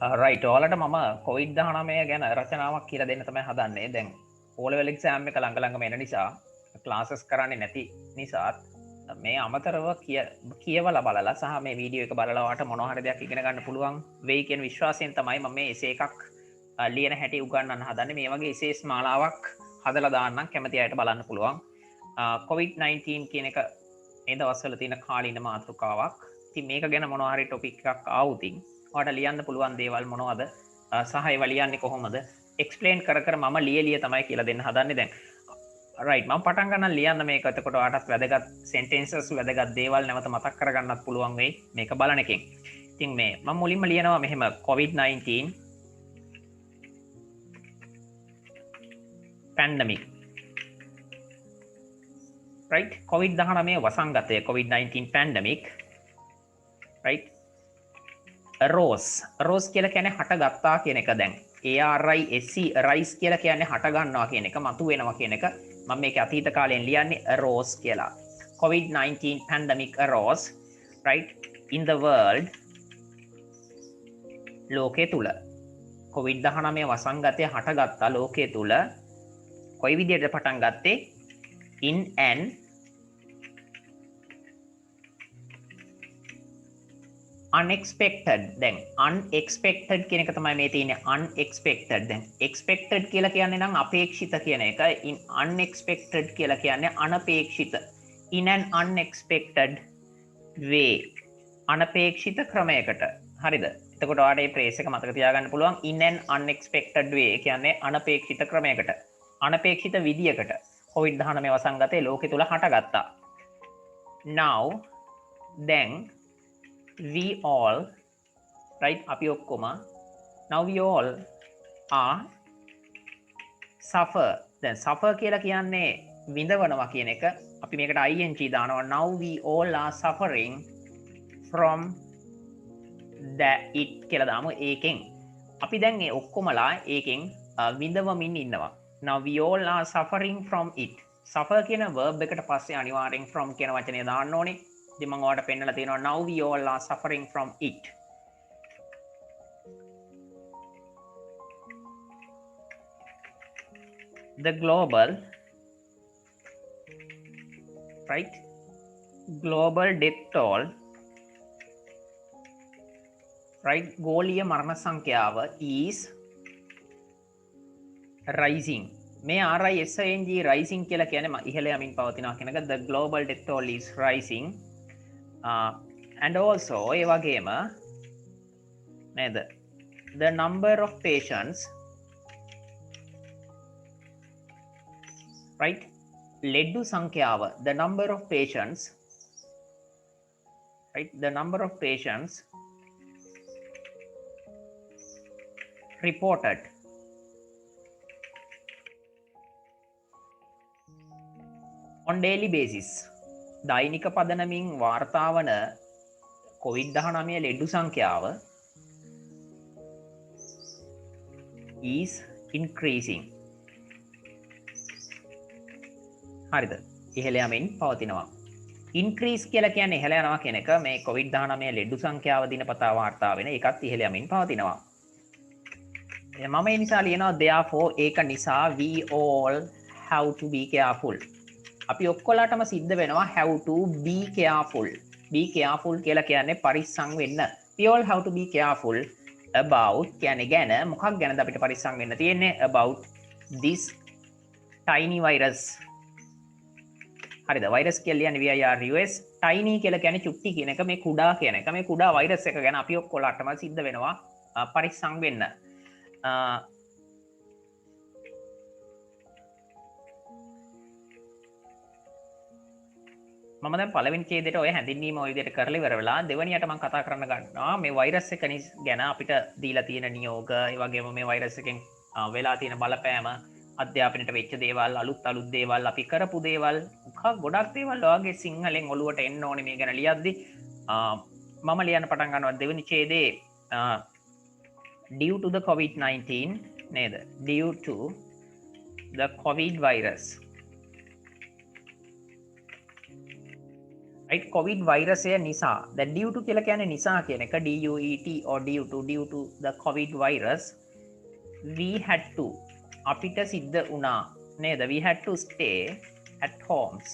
Right ඔයාලට මම COVID-19 ගැන රචනාවක් කියලා දෙන්න තමයි හදන්නේ. දැන් O level exam එක ළඟ ළඟම එන නිසා ක්ලාසස් කරන්නේ නැති නිසාත් මේ අමතරව කියවලා බලලා සහ මේ වීඩියෝ එක බලලා ඔයාලට මොනවා හරි දෙයක් ඉගෙන ගන්න පුළුවන් වෙයි කියන විශ්වාසයෙන් තමයි මම මේ එසේ එකක් ලියන හැටි උගන්වන්න හදන්නේ. මේ වගේ එසේස් මාලාවක් හදලා දාන්නම් කැමති අයට බලන්න පුළුවන්. COVID-19 කියන එක මේ දවස්වල තියෙන කාලීන මාතෘකාවක්. ඉතින් මේක ගැන මොනවා හරි ටොපික් එකක් ආවුතින් ඔයාලට ලියන්න පුළුවන් දේවල් මොනවද සහ ඒවා ලියන්නේ කොහොමද එක්ස්ප්ලেইন කර කර මම ලිය තමයි කියලා දෙන්න හදන්නේ දැන් රයිට් මම පටන් ගන්න ලියන්න මේක එතකොට ඔයාලටත් වැදගත් සෙන්ටෙන්සස් වැදගත් දේවල් නැවත මතක් කරගන්නත් පුළුවන් වෙයි මේක බලන එකෙන් ඉතින් මේ මම මුලින්ම ලියනවා මෙහෙම COVID-19 pandemic right COVID-19 වසංගතය COVID-19 pandemic right rose කියලා කියන්නේ හටගත්තා කියන එක දැන් ARISE rise කියලා කියන්නේ හට ගන්නවා කියන එක මතු වෙනවා කියන එක මම මේක අතීත කාලයෙන් ලියන්නේ arose කියලා COVID-19 pandemic arose right in the world ලෝකයේ තුල COVID-19 වසංගතය හටගත්තා ලෝකයේ තුල කොයි විදිහට පටන් ගත්තේ in an unexpected දැන් unexpected කියන එක තමයි මේ තියෙන්නේ unexpected දැන් expected කියලා කියන්නේ නම් අපේක්ෂිත කියන එක unexpected කියලා කියන්නේ අනපේක්ෂිත in an unexpected way අනපේක්ෂිත ක්‍රමයකට හරිද එතකොට ඔයාලට මේ ෆ්‍රේස් එක මතක තියාගන්න පුළුවන් in an unexpected way කියන්නේ අනපේක්ෂිත ක්‍රමයකට අනපේක්ෂිත විදියකට COVID-19 වසංගතය ලෝකෙ තුල හටගත්තා now then we all right අපි ඔක්කොම now we all are suffer දැන් suffer කියලා කියන්නේ විඳවනවා කියන එක අපි මේකට ing දානවා now we all are suffering from that it කියලා දාමු ඒකෙන් අපි දැන් මේ ඔක්කොමලා ඒකෙන් විඳවමින් ඉන්නවා now we all are suffering from it suffer කියන verb එකට පස්සේ අනිවාර්යෙන් from කියන වචනය දාන්න ඕනේ ඉතින් මම ඔයාලට පෙන්නලා තියෙනවා now we all are suffering from it the global right global death toll right ගෝලීය මරණ සංඛ්‍යාව is rising මේ RISING rising කියලා කියන්නේ ඉහළ යමින් පවතිනවා කියන එක the global death toll is rising and also ඒ වගේම නේද the number of patients right ලෙඩ්ඩු සංඛ්‍යාව the number of patients right the number of patients reported on daily basis දෛනික පදනමින් වාර්තා වන COVID-19 ලෙඩ්ඩු සංඛ්‍යාව is increasing හරිද ඉහළ යමින් පවතිනවා increase කියලා කියන්නේ ඉහළ යනවා කියන එක මේ COVID-19 ලෙඩ්ඩු සංඛ්‍යාව දිනපතා වාර්තා වෙන එකත් ඉහළ යමින් පවතිනවා මම ඒ නිසා ලියනවා therefore ඒක නිසා we all have to be careful අපි ඔක්කොලාටම සිද්ධ වෙනවා have to be careful කියලා කියන්නේ පරිස්සම් වෙන්න we all have to be careful about කියන්නේ ගැන මොකක් ගැනද අපිට පරිස්සම් වෙන්න තියෙන්නේ about this tiny virus හරිද වෛරස් කියලා කියන්නේ virus tiny කියලා කියන්නේ චුට්ටි කියන එක මේ කුඩා කියන එක මේ කුඩා වෛරස් එක ගැන අපි ඔක්කොලාටම සිද්ධ වෙනවා පරිස්සම් වෙන්න මම දැන් පළවෙනි ඡේදයට ඔය හැඳින්වීම ඔය විදිහට කරලා ඉවර වෙලා දෙවෙනියට මම කතා කරන්න ගන්නවා මේ වෛරස් එක ගැන අපිට දීලා තියෙන නියෝග ඒ වගේම මේ වෛරස් එකෙන් වෙලා තියෙන බලපෑම අධ්‍යාපනයට වෙච්ච දේවල් අලුත් දේවල් අපි කරපු දේවල් ගොඩක් දේවල් ඔයගේ සිංහලෙන් ඔලුවට එන්න ඕනේ මේ ගැන ලියද්දි මම ලියන්න පටන් ගන්නවා දෙවෙනි ඡේදයේ due to the COVID-19 නේද due to the COVID virus right covid virusය නිසා that due to කියලා කියන්නේ නිසා කියන එක DUET or due to the covid virus we had to අපිට සිද්ධ වුණා නේද we had to stay at homes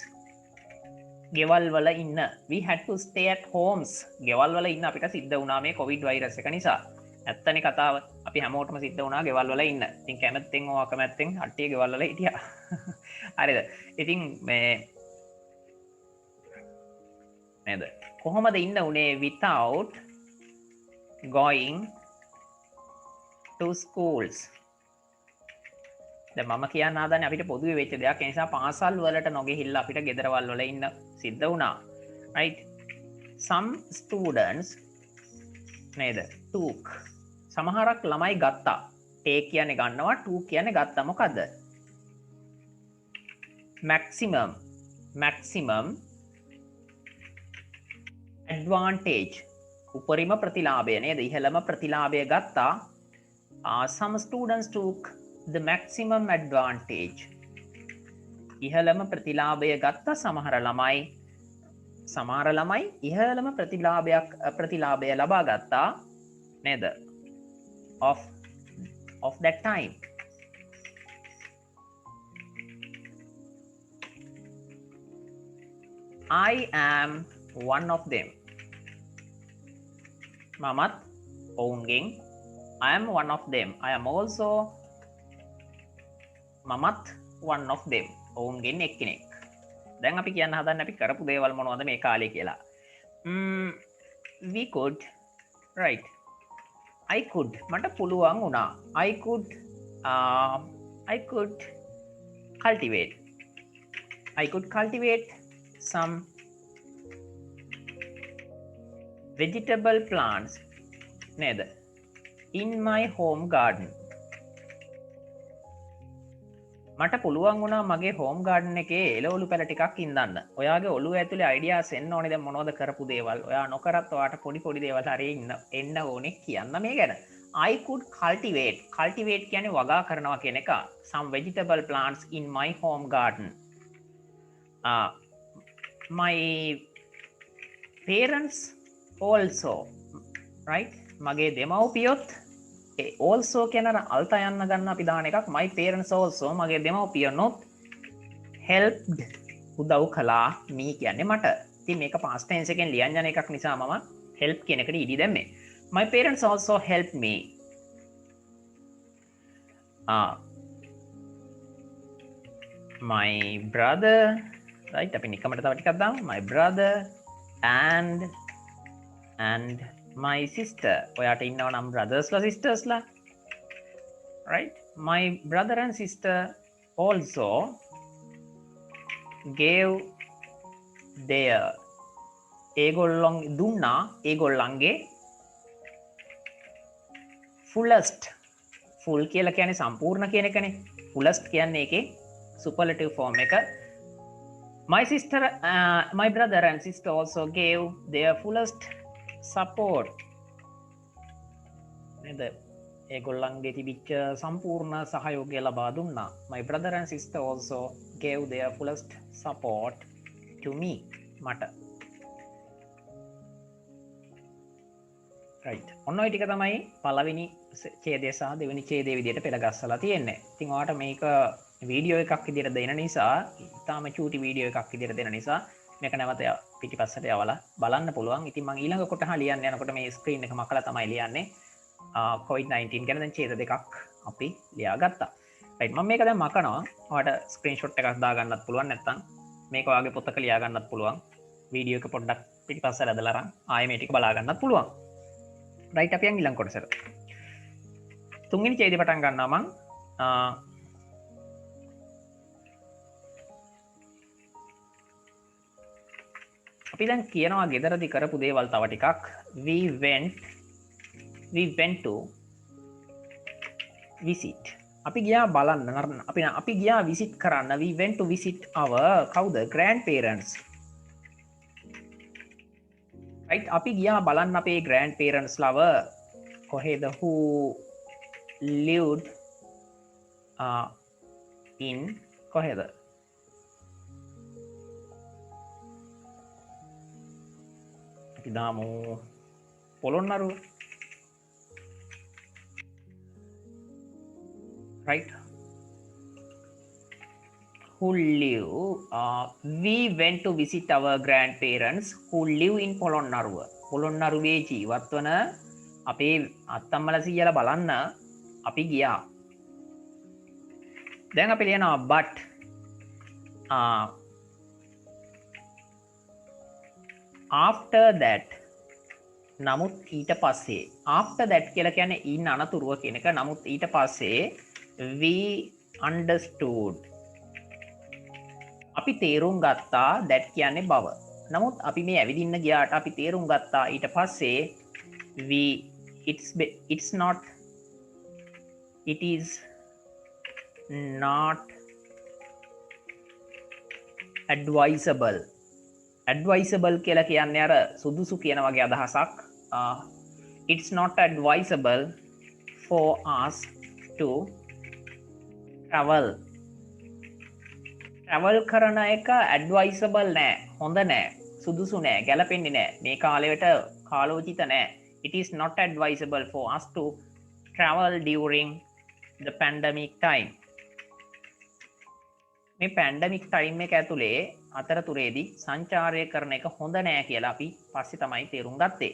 ගෙවල් වල ඉන්න we had to stay at homes ගෙවල් වල ඉන්න අපිට සිද්ධ වුණා මේ covid virus එක නිසා ඇත්තනේ කතාව අපි හැමෝටම සිද්ධ වුණා ගෙවල් වල ඉන්න ඉතින් කැමැත්තෙන් ඕ අකමැත්තෙන් හට්ටිය ගෙවල් වල හිටියා හරිද ඉතින් මේ නේද කොහොමද ඉන්න උනේ without going to schools දැන් මම කියන්න හදන්නේ අපිට පොදුවේ වෙච්ච දෙයක් ඒ නිසා පාසල් වලට නොගෙහිල්ලා අපිට ගෙදරවල් වල ඉන්න සිද්ධ වුණා right some students නේද took සමහරක් ළමයි ගත්තා take කියන්නේ ගන්නවා took කියන්නේ ගත්තා මොකද්ද maximum advantage උපරිම ප්‍රතිලාභය නේද ඉහළම ප්‍රතිලාභය ගත්තා some students took the maximum advantage ඉහළම ප්‍රතිලාභය ගත්ත සමහර ළමයි ඉහළම ප්‍රතිලාභය ලබා ගත්තා නේද of that time I am one of them මමත් ඔවුන්ගෙන් I am one of them I am also මමත් one of them ඔවුන්ගෙන් එක්කෙනෙක් දැන් අපි කියන්න හදන්න අපි කරපු දේවල් මොනවද මේ කාලේ කියලා we could right I could මට පුළුවන් වුණා I could cultivate some vegetable plants නේද in my home garden මට පුළුවන් වුණා මගේ හෝම් ගාඩන් එකේ එළවලු පැල ටිකක් ඉඳන්න ඔයාගේ ඔළුව ඇතුලේ අයිඩියාස් එන්න ඕනේ දැන් මොනවද කරපු දේවල් ඔයා නොකරත් ඔයාට පොඩි දේවල් හරි එන්න ඕනේ කියන්න මේ ගැන I could cultivate කියන්නේ වගා කරනවා කියන එක some vegetable plants in my home garden my parents also right මගේ දෙමව්පියොත් also කියන අල්ත යන්න ගන්න අපි දාන එකක් my parents also මගේ දෙමව්පියනොත් helped උදව් කළා me කියන්නේ මට ඉතින් මේක past tense එකෙන් ලියන්න යන එකක් නිසා මම help කියන එකට ඉඩි දැම්මේ my parents also helped me my brother right අපි නිකමට තව ටිකක් දාමු my brother and my sister ඔයාට ඉන්නව නම් brothers ලා sisters ලා right my brother and sister also gave their ඒගොල්ලොන් දුන්නා ඒගොල්ලන්ගේ fullest full කියලා කියන්නේ සම්පූර්ණ කියන එකනේ fullest කියන්නේ ඒකේ superlative form එක my brother and sister also gave their fullest support නේද ඒගොල්ලන්ගේ තිබිච්ච සම්පූර්ණ සහයෝගය ලබා දුන්නා my brother and sister also gave their fullest support to me මට right ඔන්න ඔය ටික තමයි පළවෙනි ඡේදය සහ දෙවෙනි ඡේදය විදිහට පෙළ ගස්සලා තියෙන්නේ ඉතින් ඔයාලට මේක වීඩියෝ එකක් විදිහට දෙන නිසා ඉතාලම චූටි වීඩියෝ එකක් විදිහට දෙන නිසා මේක නැවත පිටිපස්සට යවලා බලන්න පුළුවන්. ඉතින් මම ඊළඟ කොටහ ලියන්න යනකොට මේ ස්ක්‍රීන් එක මකලා තමයි ලියන්නේ. COVID-19 ගැන දැන් ඡේද දෙකක් අපි ලියාගත්තා. රයිට් මම මේක දැන් මකනවා. ඔයාලට ස්ක්‍රීන්ෂොට් එකක් දාගන්නත් පුළුවන් නැත්නම් මේක ඔයාගේ පොතක ලියා ගන්නත් පුළුවන්. වීඩියෝ එක පොඩ්ඩක් පිටිපස්සට ඇදලා අරන් ආයෙ මේ ටික බලා ගන්නත් පුළුවන්. රයිට් අපි යන් ඊළඟ කොටසට. තුන්වෙනි ඡේදය පටන් ගන්නවා මම. අපි දැන් කියනවා ගෙදරදි කරපු දේවල් තව ටිකක් we went to visit අපි ගියා බලන්න අපි ගියා visit කරන්න we went to visit our කවුද grandparents right අපි ගියා බලන්න අපේ grandparents ලව කොහෙද who lived in කොහෙද ඉදාමු Polonnaruwa right who live we went to visit our grandparents who live in Polonnaruwa පොළොන්නරුවේ ජීවත් වන අපේ අත්තම්මල සීයලා බලන්න අපි ගියා දැන් අපි ලියනවා but after that නමුත් ඊට පස්සේ after that කියලා කියන්නේ ඉන්න අනතුරුව කියන එක නමුත් ඊට පස්සේ we understood අපි තේරුම් ගත්තා that කියන්නේ බව නමුත් අපි මේ ඇවිදින්න ගියාට අපි තේරුම් ගත්තා ඊට පස්සේ it's not it is not advisable කියලා කියන්නේ අර සුදුසු කියන වගේ අදහසක් it's not advisable for us to travel කරන එක advisable නෑ හොඳ නෑ සුදුසු නෑ ගැලපෙන්නේ නෑ මේ කාලෙට කාලෝචිත නෑ it is not advisable for us to travel during the pandemic time මේ පැන්ඩමික් ටයිම් එක ඇතුළේ අතරතුරේදී සංචාරය කරන එක හොඳ නෑ කියලා අපි පස්සේ තමයි තේරුම් ගත්තේ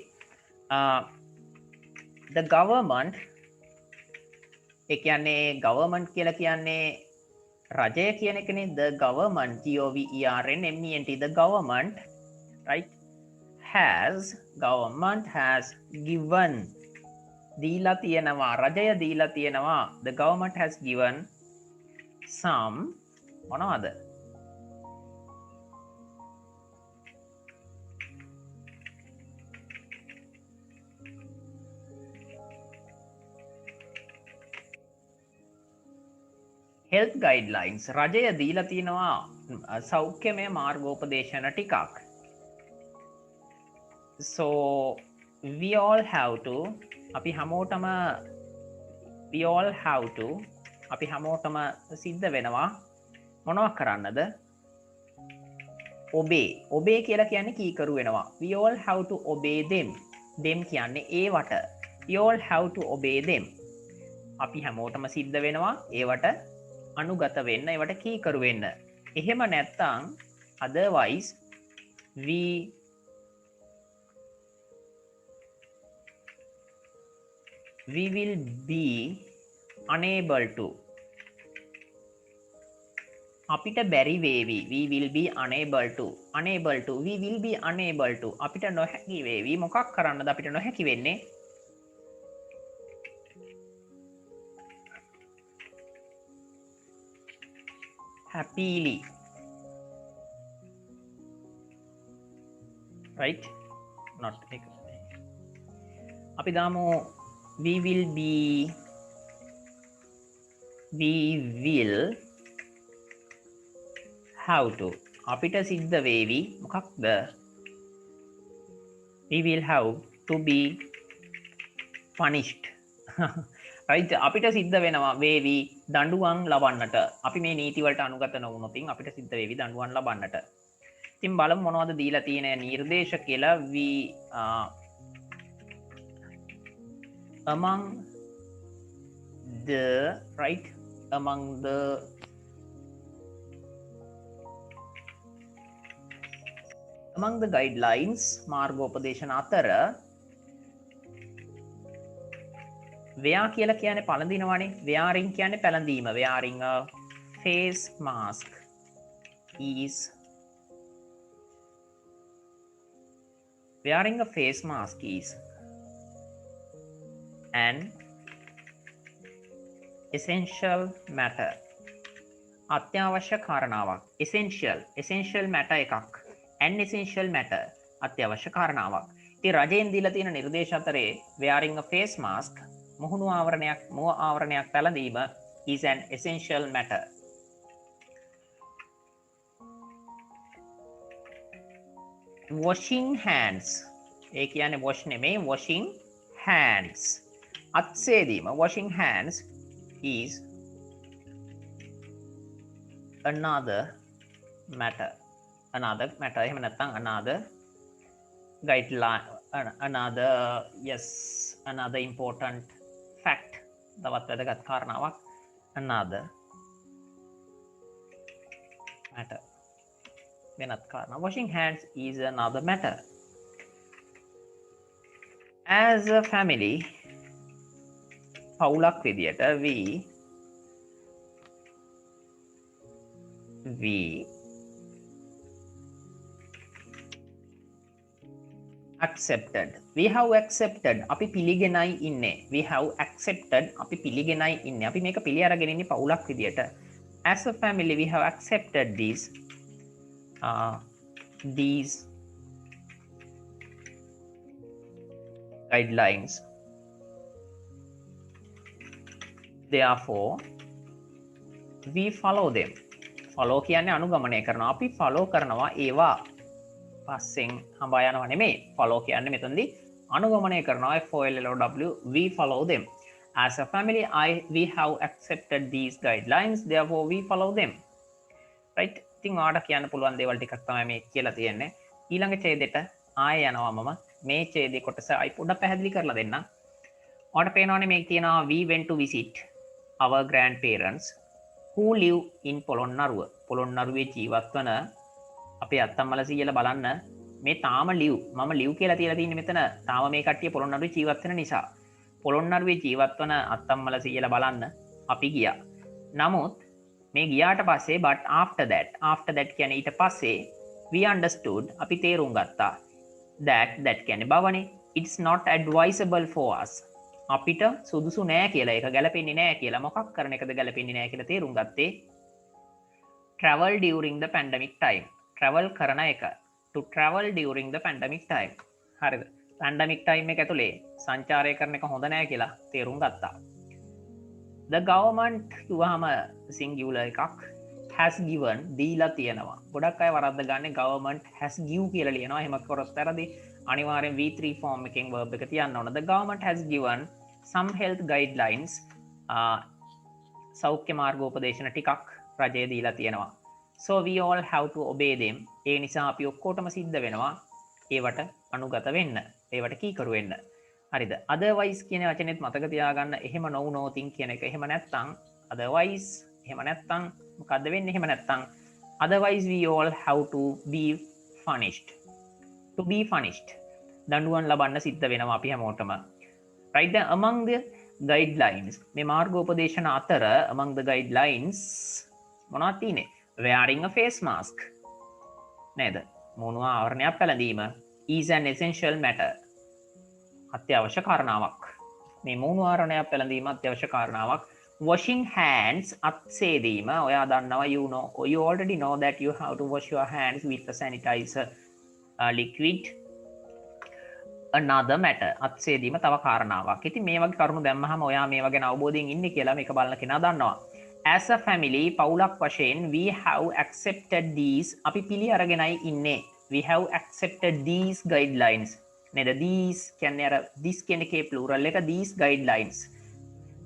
the government ඒ කියන්නේ government කියලා කියන්නේ රජය කියන එකනේ the government government the government right government has given දීලා තියෙනවා රජය දීලා තියෙනවා the government has given some මොනවද health guidelines රජය දීලා තියෙනවා සෞඛ්‍යමය මාර්ගෝපදේශන ටිකක් so we all have to අපි හැමෝටම සිද්ධ වෙනවා මොනවක් කරන්නද ඔබේ කියලා කියන්නේ කීකරු වෙනවා we all have to obey them කියන්නේ ඒවට we all have to obey them අපි හැමෝටම සිද්ධ වෙනවා ඒවට අනුගත වෙන්න ඒවට කීකරු වෙන්න එහෙම නැත්තම් otherwise we will be unable to අපිට බැරි වේවි we will be unable to we will be unable to අපිට නොහැකි වේවි මොකක් කරන්නද අපිට නොහැකි වෙන්නේ happily right not අපි දාමු we will have to අපිට සිද්ධ වේවි මොකක්ද we will have to be punished right අපිට සිද්ධ වෙනවා වේවි දඬුවම් ලබන්නට අපි මේ නීති වලට අනුගත නොවුනොත් අපිට සිද්ධ වේවි දඬුවම් ලබන්නට ඉතින් බලමු මොනවද දීලා තියෙන නිර්දේශ කියලා we among the guidelines මාර්ගෝපදේශන අතර wear කියලා කියන්නේ පළඳිනවනේ wearing කියන්නේ පැළඳීම wearing a face mask is an essential matter අත්‍යවශ්‍ය කාරණාවක් essential matter එකක් an essential matter අත්‍යවශ්‍ය කාරණාවක් ඉතින් රජයෙන් දීලා තියෙන නිර්දේශ අතරේ wearing a face mask මුහුණු ආවරණයක් පැළඳීම is an essential matter washing hands ඒ කියන්නේ wash නෙමෙයි washing hands අත්සේදීම washing hands is another matter එහෙම නැත්නම් another guideline. Another, yes, another important fact, තවත් වැදගත් කාරණාවක්, another matter, වෙනත් කාරණා. Washing hands is another matter. As a family, පවුලක් විදියට we accepted, we have accepted, අපි පිළිගෙනයි ඉන්නේ, we have accepted, අපි පිළිගෙනයි ඉන්නේ, අපි මේක පිළි අරගෙන ඉන්නේ පවුලක් විදියට. As a family we have accepted these guidelines, therefore we follow them. follow කියන්නේ අනුගමනය කරනවා, අපි follow කරනවා ඒවා. පස්සෙන් හඹා යනවා නෙමෙයි, follow කියන්නේ මෙතනදී අනුගමනය කරනවා, FOLLOW, we follow them. As a family we have accepted these guidelines, therefore we follow them. right? ඉතින් ඔයාලට කියන්න පුළුවන් දේවල් ටිකක් තමයි මේ කියලා තියෙන්නේ. ඊළඟ ඡේදෙට ආයෙ යනවා මම මේ ඡේදේ කොටස අයි පොඩ්ඩක් පැහැදිලි කරලා දෙන්නම්. ඔයාලට පේනවනේ මේක තියෙනවා we went to visit our grandparents who live in Polonnaruwa. පොළොන්නරුවේ ජීවත් වන අපේ අත්තම්මලා සීයලා බලන්න, මේ තාම ලිව්, මම ලිව් කියලා තියලා තියෙන්නේ මෙතන, තාම මේ කට්ටිය පොළොන්නරුවේ ජීවත් වෙන නිසා. පොළොන්නරුවේ ජීවත් වන අත්තම්මලා සීයලා බලන්න අපි ගියා. නමුත් මේ ගියාට පස්සේ but after that කියන්නේ ඊට පස්සේ we understood, අපි තේරුම් ගත්තා, that කියන්නේ බවනේ, it's not advisable for us, අපිට සුදුසු නෑ කියලා, ඒක ගැලපෙන්නේ නෑ කියලා. මොකක් කරන එකද ගැලපෙන්නේ නෑ කියලා තේරුම් ගත්තේ? travel during the pandemic time, travel කරන එක, to travel during the pandemic time. හරිද? pandemic time එක ඇතුලේ සංචාරය කරන එක හොඳ නෑ කියලා තේරුම් ගත්තා. the government කිව්වහම singular එකක්, has given දීලා තියෙනවා. ගොඩක් අය වරද්ද ගන්න government has give කියලා ලියනවා. එහෙම කරොත් වැරදි. අනිවාර්යෙන් V3 form එකෙන් verb එක තියන්න ඕන. the government has given some health guidelines, සෞඛ්‍ය මාර්ගෝපදේශන ටිකක් රජය දීලා තියෙනවා. so we all have to obey them. ඒ නිසා අපි ඔක්කොටම සිද්ධ වෙනවා ඒවට අනුගත වෙන්න, ඒවට කීකරු වෙන්න. හරිද? otherwise කියන වචනේත් මතක තියාගන්න. එහෙම no nothing කියන එක. එහෙම නැත්තම් otherwise, එහෙම නැත්තම් මොකද්ද වෙන්නේ? එහෙම නැත්තම් otherwise we all have to be punished. to be punished, දඬුවම් ලබන්න සිද්ධ වෙනවා අපි හැමෝටම. right? then among the guidelines, මේ මාර්ගෝපදේශන අතර among the guidelines මොනවද තියෙන්නේ? wearing a face mask, නේද? මොනවා ආවරණයක් පැළඳීම is an essential matter, අත්‍යවශ්‍ය කාරණාවක්. මේ මූණු ආවරණයක් පැළඳීම අත්‍යවශ්‍ය කාරණාවක්. washing hands, අත් සේදීම, ඔයා දන්නවා, you already know that you have to wash your hands with the sanitizer liquid, another matter. අත් සේදීම තව කාරණාවක්. ඉතින් මේ වගේ කරුණු දැම්මහම ඔයා මේවා ගැන අවබෝධයෙන් ඉන්නේ කියලා මේක බලන කෙනා දන්නවා. as a family, පවුලක් වශයෙන් we have accepted these, අපි පිළි අරගෙනයි ඉන්නේ, we have accepted these guidelines, නේද? these කියන්නේ අර this කියන එකේ plural එක these guidelines.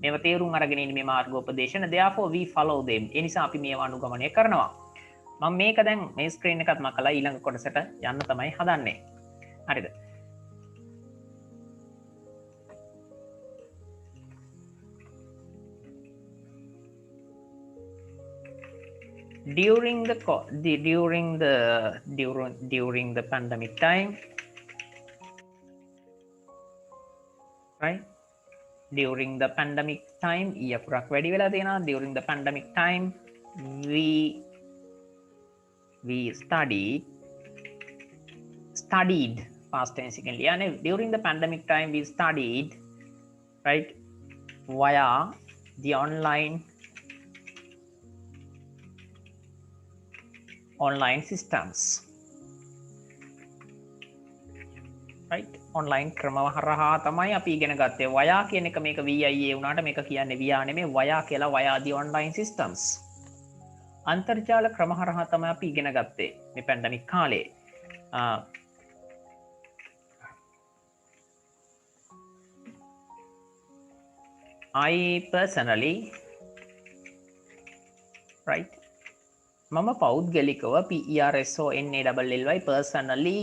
මේව තේරුම් අරගෙන ඉන්නේ මේ මාර්ගෝපදේශන, therefore we follow them. ඒ නිසා අපි මේවා අනුගමනය කරනවා. මම මේක දැන් මේ ස්ක්‍රීන් එකත් මකලා ඊළඟ කොටසට යන්න තමයි හදන්නේ. හරිද? during the pandemic time, right? during the pandemic time, ඊයකුරක් වැඩි වෙලා තියෙනවා. during the pandemic time we studied past tense එකෙන් ලියන්නේ. during the pandemic time we studied, right, via the online systems, right? online ක්‍රම හරහා තමයි අපි ඉගෙන ගත්තේ. via කියන එක මේක VIA වුණාට මේක කියන්නේ via නෙමෙයි, via කියලා, via the online systems. අන්තර්ජාල ක්‍රම හරහා තමයි අපි ඉගෙන ගත්තේ මේ පැන්ඩමික් කාලේ. I personally, right, මම පෞද්ගලිකව PERSONALLY personally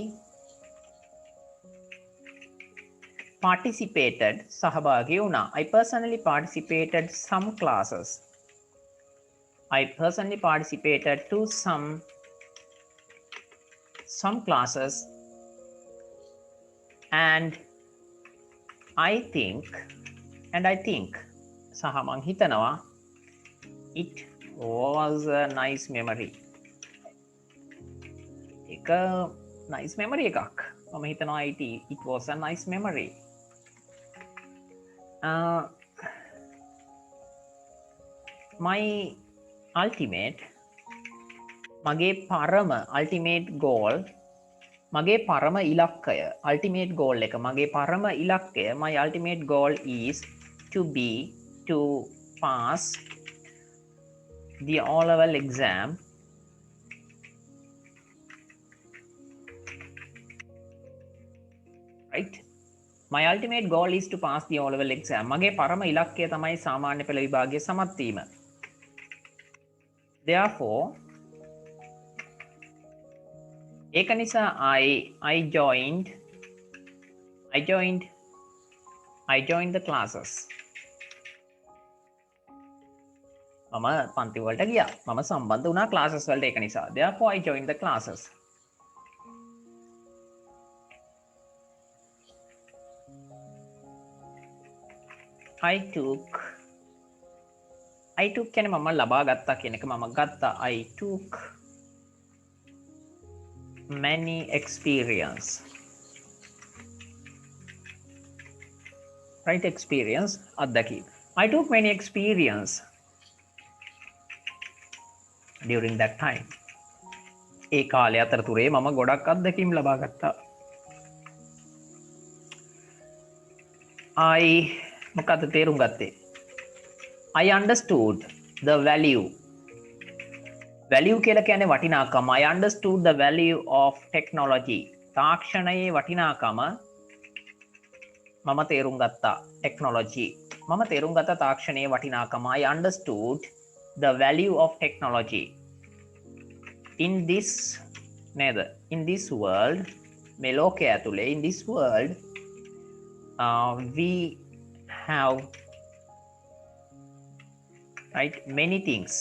participated සහභාගී වුණා. I personally participated some classes. I personally participated to some classes, and I think සහ මං හිතනවා it was a nice memory. එක nice memory එකක්. මම හිතනවා it was a nice memory. My ultimate මගේ පරම ultimate goal මගේ පරම ඉලක්කය ultimate goal එක මගේ පරම ඉලක්කය my ultimate goal is to pass the O-level exam right. My ultimate goal is to pass the O-level exam. මගේ පරම ඉලක්කය තමයි සාමාන්‍ය පෙළ විභාගය සමත් වීම. Therefore, ඒක නිසා I joined the classes. මම පන්ති වලට ගියා. මම සම්බන්ධ වුණා classes වලට ඒක නිසා. Therefore, I joined the classes. I took කියන්නේ මම ලබා ගත්තා කියන එක මම ගත්තා. I took many experience. Right, experience අත්දැකීම්. I took many experience during that time. ඒ කාලය අතරතුරේ මම ගොඩක් අත්දැකීම් ලබා ගත්තා. මොකක්ද තේරුම් ගත්තේ? I understood the value කියලා කියන්නේ වටිනාකම. I understood the value of technology. තාක්ෂණයේ වටිනාකම මම තේරුම් ගත්තා. technology මම තේරුම් ගත්තා තාක්ෂණයේ වටිනාකම. I understood the value of technology in this world මේ ලෝකය ඇතුලේ in this world we have right many things.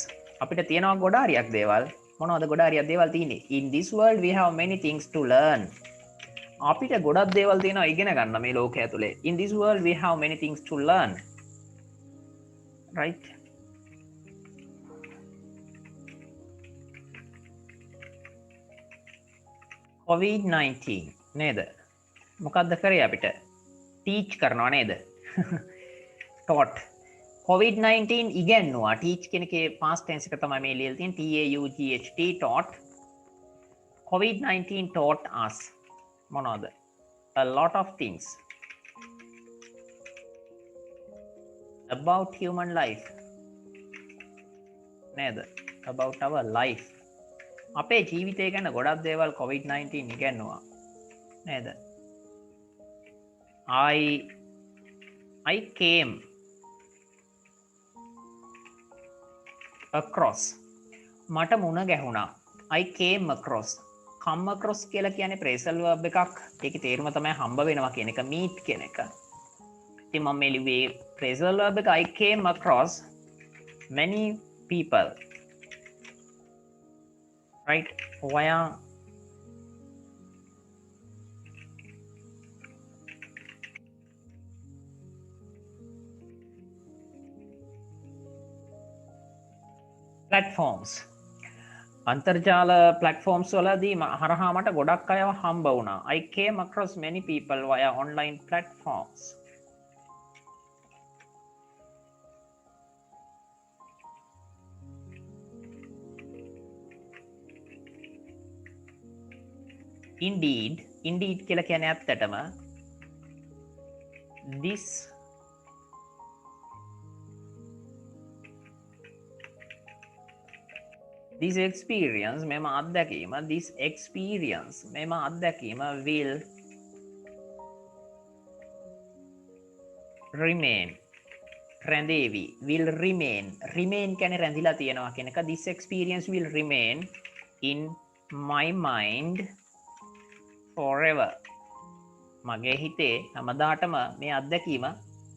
අපිට තියෙනවා ගොඩාරියක් දේවල්. මොනවද ගොඩාරියක් දේවල් තියෙන්නේ? In this world we have many things to learn. අපිට ගොඩක් දේවල් තියෙනවා ඉගෙන ගන්න මේ ලෝකය ඇතුලේ. In this world we have many things to learn. Right? COVID-19 නේද? මොකක්ද කරේ අපිට? teach කරනවා නේද? taught. COVID-19 ඉගෙනුවා. teach කියන එකේ past tense එක තමයි මේ ලියලා තියෙන්නේ. taught. COVID-19 taught us මොනවද? a lot of things about human life නේද? about our life. අපේ ජීවිතය ගැන ගොඩක් දේවල් COVID-19 ඉගෙනුවා නේද? I came across මට මුණ ගැහුණා. I came across. come across කියලා කියන්නේ phrasal verb එකක්. ඒකේ තේරුම තමයි හම්බ වෙනවා කියන එක, meet කියන එක. ඉතින් මම මේ ලිව්වේ phrasal verb එක I came across many people. Right? via platforms. අන්තර්ජාල platforms වලදී හරහා මට ගොඩක් අයව හම්බ වුණා. I came across many people via online platforms. Indeed කියලා කියන්නේ ඇත්තටම this experience මෙම අත්දැකීම will remain රැඳේවි. will remain කියන්නේ රැඳිලා තියෙනවා කියන එක. this experience will remain in my mind forever. මගේ හිතේ හැමදාටම මේ අත්දැකීම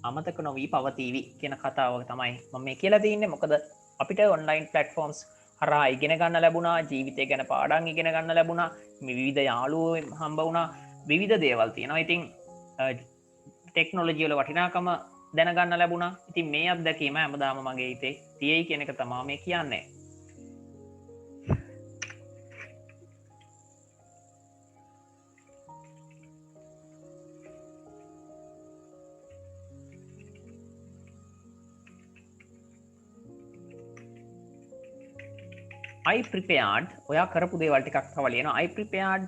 අමතක නොවී පවතීවි කියන කතාව තමයි මම මේ කියලා තියන්නේ. මොකද අපිට ඔන්ලයින් ප්ලට්ෆෝම්ස් හරහා ඉගෙන ගන්න ලැබුණා, ජීවිතය ගැන පාඩම් ඉගෙන ගන්න ලැබුණා, මේ විවිධ යාළුවෝ හම්බ වුණා, විවිධ දේවල් තියෙනවා. ඉතින් ටෙක්නොලොජි වල වටිනාකම දැනගන්න ලැබුණා. ඉතින් මේ අත්දැකීම හැමදාම මගේ හිතේ තියෙයි කියන එක තමයි මේ කියන්නේ. I prepared ඔයා කරපු දේවල් ටිකක් තව ලියනවා. I prepared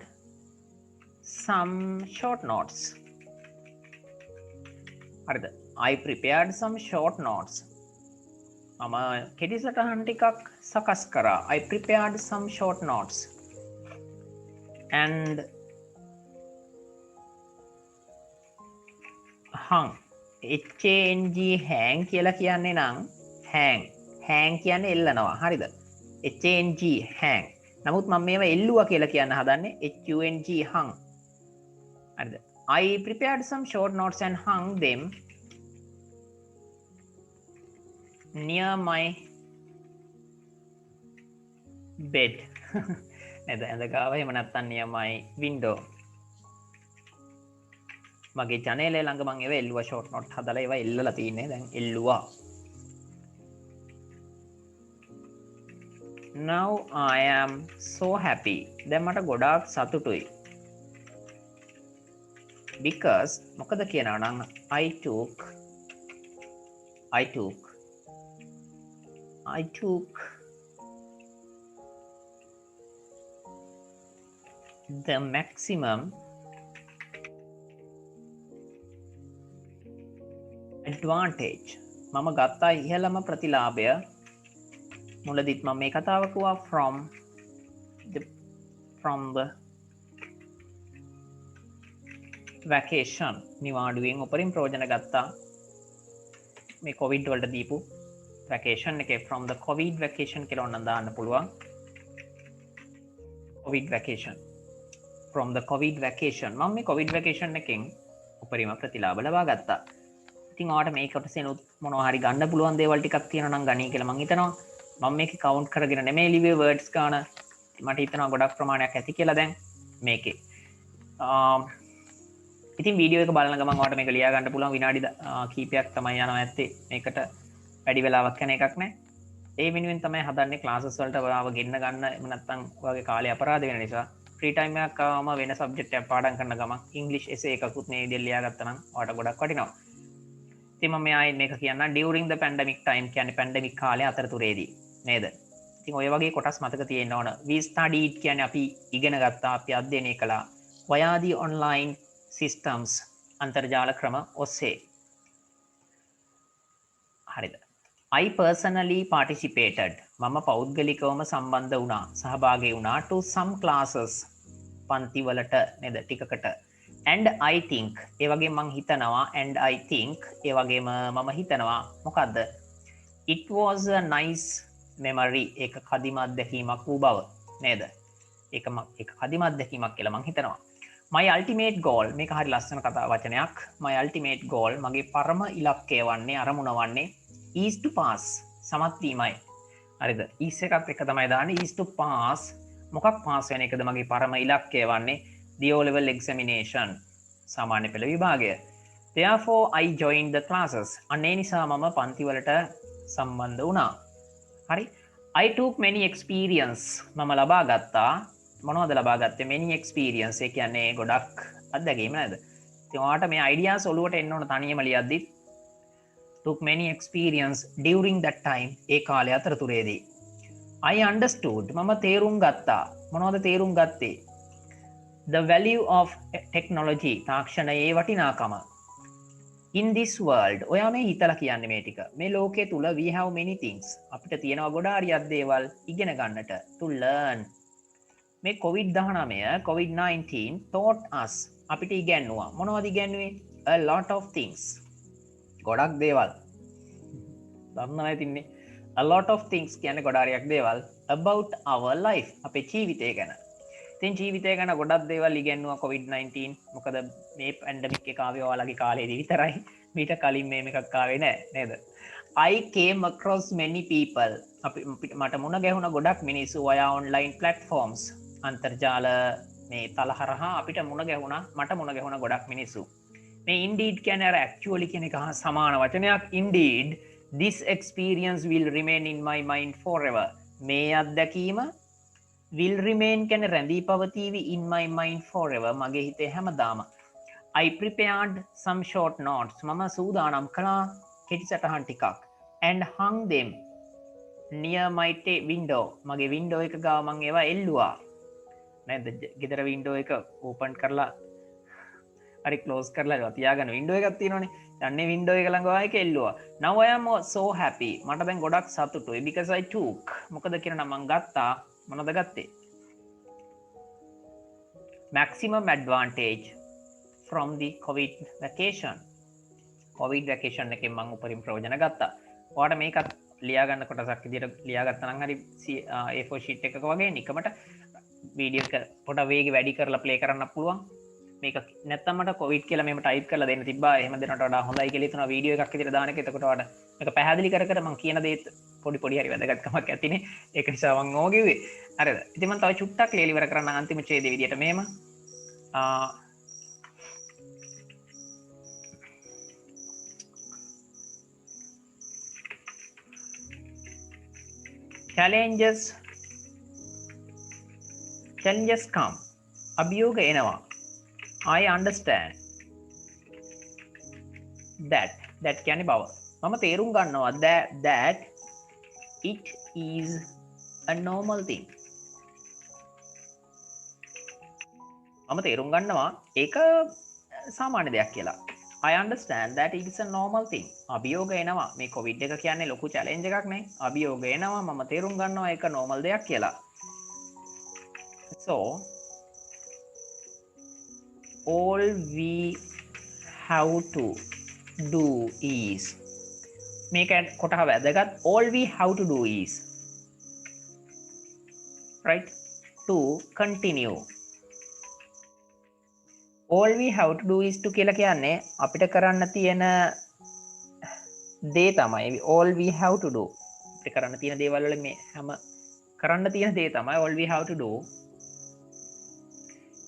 some short notes. හරිද? I prepared some short notes. මම කෙටි සටහන් ටිකක් සකස් කරා. I prepared some short notes. And hung. HANG hang කියලා කියන්නේ නම් hang කියන්නේ එල්ලනවා. හරිද? HANG hang. නමුත් මම මේවා එල්ලුවා කියලා කියන්න හදන්නේ HUNG hung. හරිද? I prepared some short notes and hung them near my bed. නේද? එතකව එහෙම නැත්නම් near my window. මගේ ජනේලය ළඟ මම ඒවා එල්ලුවා short note හදලා ඒවා එල්ලලා තින්නේ. දැන් එල්ලුවා. Now I am so happy. දැන් මට ගොඩාක් සතුටුයි. Because මොකද කියනවා නම් I took the maximum advantage. මම ගත්තා ඉහළම ප්‍රතිලාභය. මුලදිත් මම මේ කතාව කිව්වා from the vacation. නිවාඩුවෙන් උපරිම ප්‍රයෝජන ගත්තා මේ කොවිඩ් වලට දීපු vacation එකේ. from the covid vacation කියලා ඕනනම් දාන්න පුළුවන්. covid vacation. from the covid vacation. මම මේ covid vacation එකෙන් උපරිම ප්‍රතිලාභ ලබා ගත්තා. ඉතින් ඔයාලට මේ කොටසෙනුත් මොනවා හරි ගන්න පුළුවන් දේවල් ටිකක් තියෙනවා නම් ගනී කියලා මම හිතනවා. මම මේක කවුන්ට් කරගෙන නෙමෙයි ලිව්වේ වර්ඩ්ස් ගන්න. මට හිතෙනවා ගොඩක් ප්‍රමාණයක් ඇති කියලා දැන් මේකේ. ඉතින් වීඩියෝ එක බලන ගමන් ඔයාලට මේක ලියා ගන්න පුළුවන්. විනාඩි කීපයක් තමයි යනවා ඇත්තේ. මේකට වැඩි වෙලාවක් යන එකක් නෑ. ඒ වෙනුවෙන් තමයි හදන්නේ ක්ලාසස් වලට ඔයාව ගෙන්න ගන්න. එහෙම නැත්නම් ඔයාගේ කාලය අපරාධ වෙන නිසා ෆ්‍රී ටයිම් එකක් ආවම වෙන සබ්ජෙක්ට් එකක් පාඩම් කරන ගමන් ඉංග්‍රීසි එසේ එකකුත් මේ විදිහට ලියා ගත්තා නම් ඔයාලට ගොඩක් වටිනවා. ඉතින් මම ආයෙ මේක කියන්න during the pandemic time කියන්නේ පැන්ඩමික් කාලේ අතරතුරේදී නේද? ඉතින් ඔය වගේ කොටස් මතක තියෙන්න ඕන. we studied කියන්නේ අපි ඉගෙන ගත්තා, අපි අධ්‍යයනය කළා via the online systems අන්තර්ජාල ක්‍රම ඔස්සේ. හරිද? I personally participated. මම පෞද්ගලිකවම සම්බන්ධ වුණා, සහභාගී වුණා to some classes පන්ති වලට නේද ටිකකට. and I think ඒ වගේ මං හිතනවා and I think ඒ වගේම මම හිතනවා මොකද්ද? it was a nice memory. ඒක කදිම අත්දැකීමක් වූ බව නේද? ඒක කදිම අත්දැකීමක් කියලා මං හිතනවා. my ultimate goal. මේක හරි ලස්සන කතා වචනයක්. my ultimate goal මගේ පරම ඉලක්කය වන්නේ අරමුණ වන්නේ is to pass. සමත් වීමයි. හරිද? is එකත් එක තමයි දාන්නේ is to pass. මොකක් පාස් වෙන එකද මගේ පරම ඉලක්කය වන්නේ? the O level examination. සාමාන්‍ය පෙළ විභාගය. therefore I joined the classes. අනේ නිසා මම පන්ති වලට සම්බන්ධ වුණා. හරි? I took many experience. මම ලබා ගත්තා. මොනවද ලබා ගත්තේ? many experience. ඒ කියන්නේ ගොඩක් අත්දැකීම් නේද? ඉතින් ඔයාලට මේ ideas ඔලුවට එන්න ඕන තනියම ලියද්දි. took many experience during that time. ඒ කාලය අතරතුරේදී. I understood. මම තේරුම් ගත්තා. මොනවද තේරුම් ගත්තේ? the value of technology. තාක්ෂණයේ වටිනාකම. in this world. ඔයා මේ හිතලා කියන්නේ මේ ටික. මේ ලෝකයේ තුල we have many things. අපිට තියෙනවා ගොඩාරියක් දේවල් ඉගෙන ගන්නට. to learn. මේ COVID-19 taught us. අපිට ඉගැන්නුවා. මොනවද ඉගැන්නුවේ? a lot of things. ගොඩක් දේවල්. දන්නවා ඉතින්නේ. a lot of things කියන්නේ ගොඩාරියක් දේවල් about our life. අපේ ජීවිතය ගැන. තින් ජීවිතය ගැන ගොඩක් දේවල් ඉගෙන්නවා COVID-19 මොකද මේ පැන්ඩමික් එක ආවේ ඔයාලගේ කාලේදී විතරයි මීට කලින් මේක ආවේ නෑ නේද I came across many people මට මුණ ගැහුණ ගොඩක් මිනිස්සු via online platforms අන්තර්ජාල මේ තල හරහා අපිට මුණ ගැහුණා මට මුණ ගැහුණ ගොඩක් මිනිස්සු මේ indeed කියන්නේ අර actually කියන එක හා සමාන වචනයක් indeed this experience will remain in my mind forever මේ අත්දැකීම will remain කියන රැඳී පවතිවි in my mind forever මගේ හිතේ හැමදාම I prepared some short notes මම සූදානම් කළා කෙටි සටහන් ටිකක් and hung them near my window මගේ window එක ගාව මං ඒවා එල්ලුවා නේද ගෙදර window එක open කරලා හරි close කරලා තියාගෙන window එකක් තියෙනවනේ යන්නේ window එක ළඟ ආයෙක එල්ලුවා now I am so happy මට දැන් ගොඩක් සතුටුයි because I took මොකද කියනවා මං ගත්තා මොනවද ගත්තේ maximum advantage from the covid vacation එකෙන් මම උපරිම ප්‍රයෝජන ගත්තා. ඔයාලට මේකත් ලියා ගන්න කොටසක් විදියට ලියා ගත්තා නම් හරි A4 sheet එකක වගේ නිකමට වීඩියෝ එක පොඩ වේගෙ වැඩි කරලා ප්ලේ කරන්න පුළුවන්. මේක නැත්තම් මට කොවිඩ් කියලා මෙහෙම ටයිප් කරලා දෙන්න තිබ්බා. එහෙම දෙනට වඩා හොඳයි කියලා හිතනවා වීඩියෝ එකක් විදියට දාන එක. එතකොට ඔයාලට මේක පැහැදිලි කර කර මම කියන දේත් පොඩි හරි වැදගත්කමක් ඇතිනේ. ඒක නිසා මම ඕක කිව්වේ. හරිද? ඉතින් මම තව චුට්ටක් ලියලා ඉවර කරන්න අන්තිම ඡේදයේ විදියට මෙහෙම challenges come අභියෝග එනවා I understand that කියන්නේ බව මම තේරුම් ගන්නවා that it is a normal thing මම තේරුම් ගන්නවා ඒක සාමාන්‍ය දෙයක් කියලා I understand that it is a normal thing අභියෝග එනවා මේ කොවිඩ් එක කියන්නේ ලොකු challenge එකක් නේ අභියෝග එනවා මම තේරුම් ගන්නවා ඒක normal දෙයක් කියලා so all we have to do is මේක කොටහ වැදගත් all we have to do is right to continue all we have to do is to කියලා කියන්නේ අපිට කරන්න තියෙන දේ තමයි all we have to do අපිට කරන්න තියෙන දේවල් වල මේ හැම කරන්න තියෙන දේ තමයි all we have to do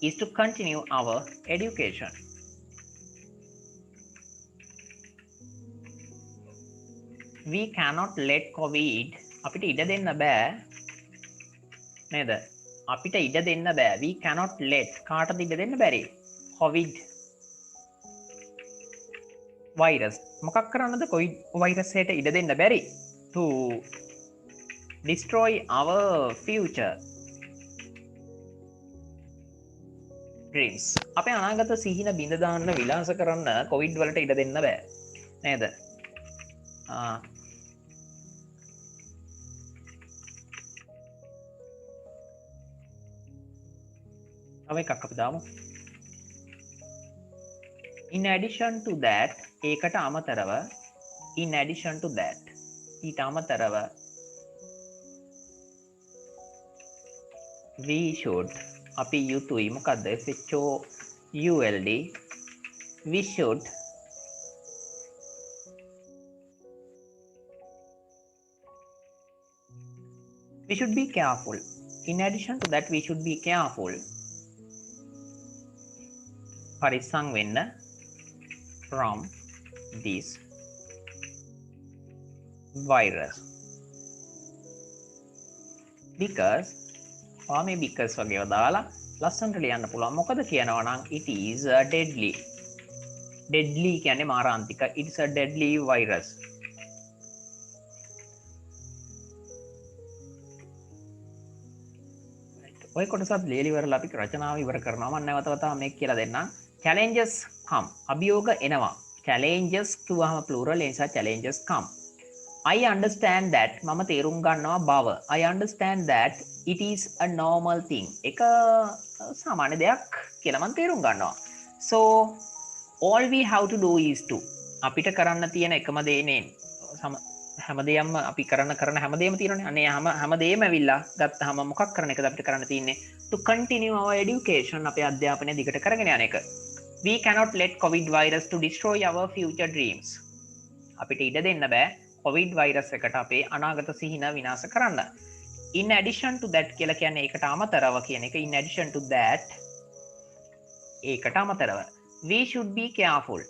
is to continue our education we cannot let covid අපිට ඉඩ දෙන්න බෑ නේද අපිට ඉඩ දෙන්න බෑ we cannot let කාටද ඉඩ දෙන්න බැරි COVID virus මොකක් කරන්නද COVID virus එකට ඉඩ දෙන්න බැරි to destroy our future dreams අපේ අනාගත සිහින බිඳ දාන්න විලාස කරන්න COVID වලට ඉඩ දෙන්න බෑ නේද තව එකක් අපි දාමු in addition to that ඒකට අමතරව in addition to that ඊට අමතරව we should අපි යුතුයි මොකද්ද SHOULD we should be careful in addition to that we should be careful පරිස්සම් වෙන්න from this virus because මේ because වගේව දාලා ලස්සනට ලියන්න පුළුවන් මොකද කියනවා නම් it is a deadly කියන්නේ මාරාන්තික it is a deadly virus ඔය කොටසත් ලියලා ඉවරලා අපි රචනාව ඉවර කරනවා මම නැවත වතාවක් මේක කියලා දෙන්නම් challenges come අභියෝග එනවා challenges කියවම plural ඒ නිසා challenges come I understand that මම තේරුම් ගන්නවා බව I understand that it is a normal thing එක සාමාන්‍ය දෙයක් කියලා මම තේරුම් ගන්නවා so all we have to do is to අපිට කරන්න තියෙන එකම දේ නේ හැමදේම අපි කරන හැමදේම තියෙනනේ අනේ හැමදේම ඇවිල්ලා ගත්තාම මොකක් කරන එකද අපිට කරන්න තියෙන්නේ to continue our education අපේ අධ්‍යාපනය දිගට කරගෙන යන එක. We cannot let COVID virus to destroy our future dreams. අපිට ඉඩ දෙන්න බෑ COVID virus එකට අපේ අනාගත සිහින විනාශ කරන්න. In addition to that කියලා කියන්නේ ඒකට අමතරව කියන එක. In addition to that ඒකට අමතරව we should be careful.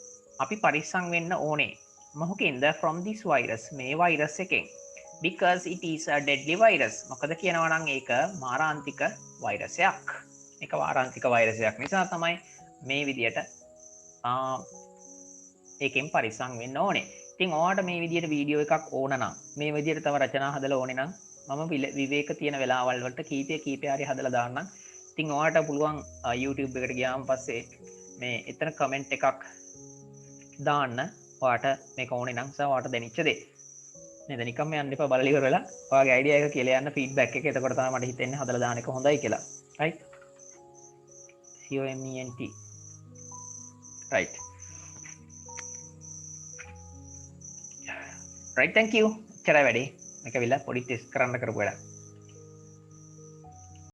අපි පරිස්සම් වෙන්න ඕනේ. මොකකින්ද? from this virus මේ virus එකෙන්. because it is a deadly virus. මොකද කියනවා නම් ඒක මාරාන්තික වෛරසයක්. ඒක මාරාන්තික වෛරසයක් නිසා තමයි මේ විදියට ඒකෙන් පරිස්සම් වෙන්න ඕනේ. ඉතින් ඔයාලට මේ විදියට වීඩියෝ එකක් ඕන නම් මේ විදියට තව රචනා හදලා ඕනේ නම් මම විවේක තියෙන වෙලාවල් වලට කීපය හරි හදලා දාන්නම්. ඉතින් ඔයාලට පුළුවන් YouTube එකට ගියාම පස්සේ මේ එතන කමෙන්ට් එකක් දාන්න ඔයාලට මේක ඕනේ නම් සහ ඔයාලට දැනෙච්ච දේ. නේද? නිකම්ම යන්න එපා, බලලා ඉවර වෙලා ඔයාගේ අයිඩියා එක කියලා යන්න ෆීඩ්බැක් එක. එතකොට තමයි මට හිතෙන්නේ හදලා දාන එක හොඳයි කියලා. right? COMENT right. right, thank you. චරයි වැඩි මේක විලා පොඩි ටෙස්ට් කරන්න කරපු වැඩක්.